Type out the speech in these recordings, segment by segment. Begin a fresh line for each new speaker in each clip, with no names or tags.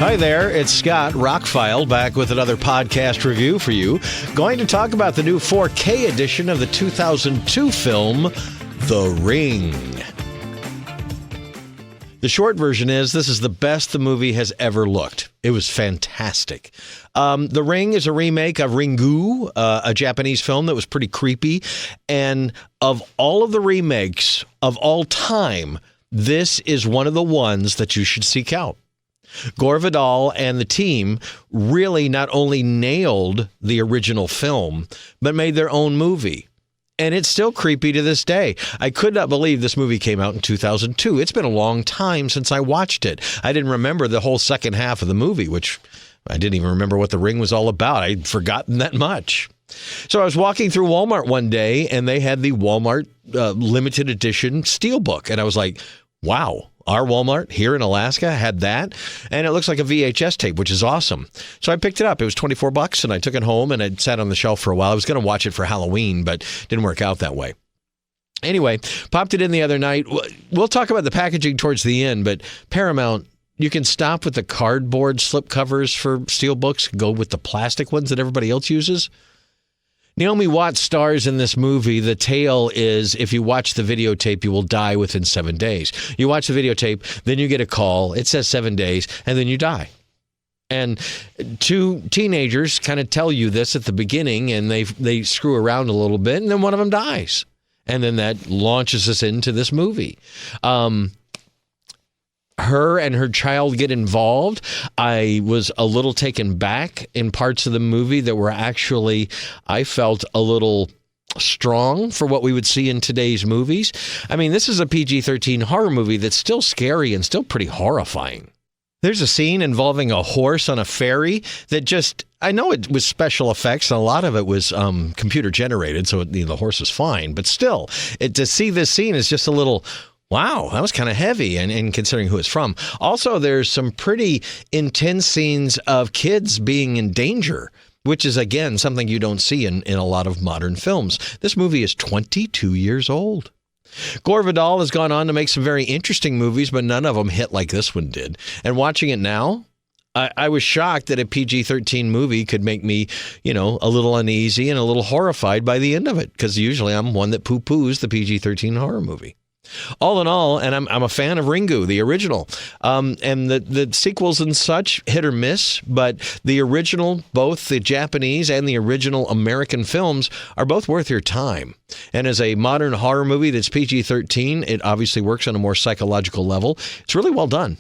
Hi there, it's Scott, ROCKFILE, back with another podcast review for you. Going to talk about the new 4K edition of the 2002 film, The Ring. The short version is, this is the best the movie has ever looked. It was fantastic. The Ring is a remake of Ringu, a Japanese film that was pretty creepy. And of all of the remakes of all time, this is one of the ones that you should seek out. Gore Vidal and the team really not only nailed the original film, but made their own movie. And it's still creepy to this day. I could not believe this movie came out in 2002. It's been a long time since I watched it. I didn't remember the whole second half of the movie, which I didn't even remember what The Ring was all about. I'd forgotten that much. So I was walking through Walmart one day, and they had the Walmart limited edition Steelbook. And I was like, wow. Our Walmart here in Alaska had that, and it looks like a VHS tape, which is awesome. So I picked it up. It was $24, and I took it home, and it sat on the shelf for a while. I was going to watch it for Halloween, but didn't work out that way. Anyway, popped it in the other night. We'll talk about the packaging towards the end, but Paramount, you can stop with the cardboard slipcovers for Steelbooks, go with the plastic ones that everybody else uses. Naomi Watts stars in this movie. The tale is, if you watch the videotape, you will die within 7 days. You watch the videotape, then you get a call. It says 7 days, and then you die. And two teenagers kind of tell you this at the beginning, and they screw around a little bit, and then one of them dies. And then that launches us into this movie. Her and her child get involved. I was a little taken back in parts of the movie that were actually, I felt, a little strong for what we would see in today's movies. I mean, this is a PG-13 horror movie that's still scary and still pretty horrifying. There's a scene involving a horse on a ferry that just, I know it was special effects, and a lot of it was computer generated, so the horse was fine. But still, to see this scene is just a little, wow, that was kind of heavy, and considering who it's from. Also, there's some pretty intense scenes of kids being in danger, which is, again, something you don't see in a lot of modern films. This movie is 22 years old. Gore Vidal has gone on to make some very interesting movies, but none of them hit like this one did. And watching it now, I was shocked that a PG-13 movie could make me, a little uneasy and a little horrified by the end of it, because usually I'm one that poo-poos the PG-13 horror movie. All in all, and I'm a fan of Ringu, the original, and the sequels and such, hit or miss, but the original, both the Japanese and the original American films, are both worth your time. And as a modern horror movie that's PG-13, it obviously works on a more psychological level. It's really well done.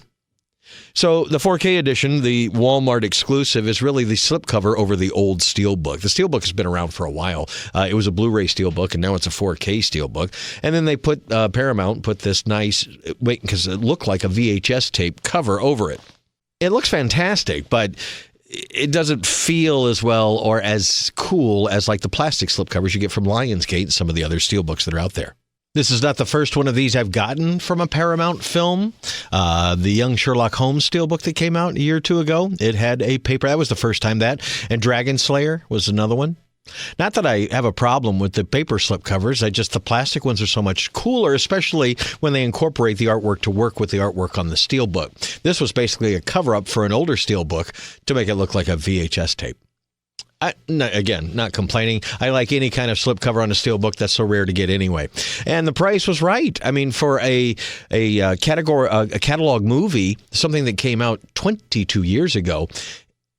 So the 4K edition, the Walmart exclusive, is really the slipcover over the old Steelbook. The Steelbook has been around for a while. It was a Blu-ray Steelbook, and now it's a 4K Steelbook. And then they Paramount put this nice, because it looked like a VHS tape cover over it. It looks fantastic, but it doesn't feel as well or as cool as like the plastic slipcovers you get from Lionsgate and some of the other Steelbooks that are out there. This is not the first one of these I've gotten from a Paramount film. The Young Sherlock Holmes Steelbook that came out a year or two ago, it had a paper. That was the first time that. And Dragon Slayer was another one. Not that I have a problem with the paper slipcovers. The plastic ones are so much cooler, especially when they incorporate the artwork to work with the artwork on the Steelbook. This was basically a cover-up for an older Steelbook to make it look like a VHS tape. Not complaining. I like any kind of slipcover on a Steelbook. That's so rare to get anyway. And the price was right. I mean, for a catalog movie, something that came out 22 years ago,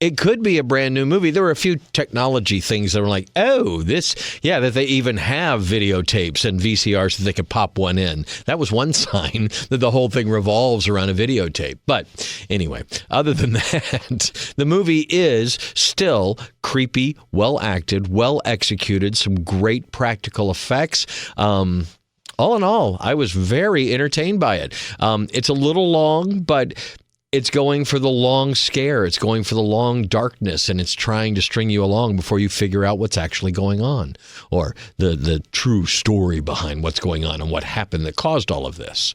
it could be a brand new movie. There were a few technology things that were like, that they even have videotapes and VCRs that they could pop one in. That was one sign that the whole thing revolves around a videotape. But anyway, other than that, the movie is still creepy, well acted, well executed, some great practical effects. All in all, I was very entertained by it. It's a little long, but it's going for the long scare. It's going for the long darkness, and it's trying to string you along before you figure out what's actually going on, or the true story behind what's going on and what happened that caused all of this.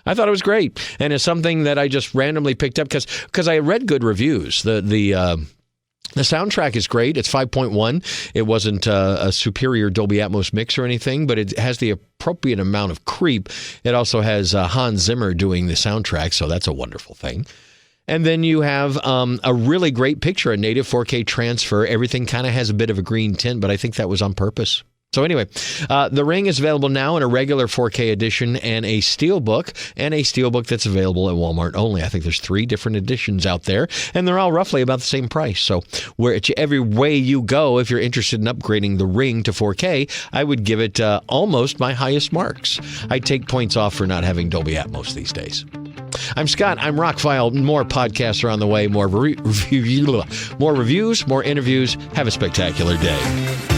I thought it was great, and it's something that I just randomly picked up because I read good reviews. The soundtrack is great. It's 5.1. It wasn't a superior Dolby Atmos mix or anything, but it has the appropriate amount of creep. It also has Hans Zimmer doing the soundtrack, so that's a wonderful thing. And then you have a really great picture, a native 4K transfer. Everything kind of has a bit of a green tint, but I think that was on purpose. So anyway, the Ring is available now in a regular 4K edition and a steelbook that's available at Walmart only. I think there's 3 different editions out there, and they're all roughly about the same price. So every way you go, if you're interested in upgrading the Ring to 4K, I would give it almost my highest marks. I'd take points off for not having Dolby Atmos these days. I'm Scott. I'm ROCKFILE. More podcasts are on the way. More reviews, more interviews. Have a spectacular day.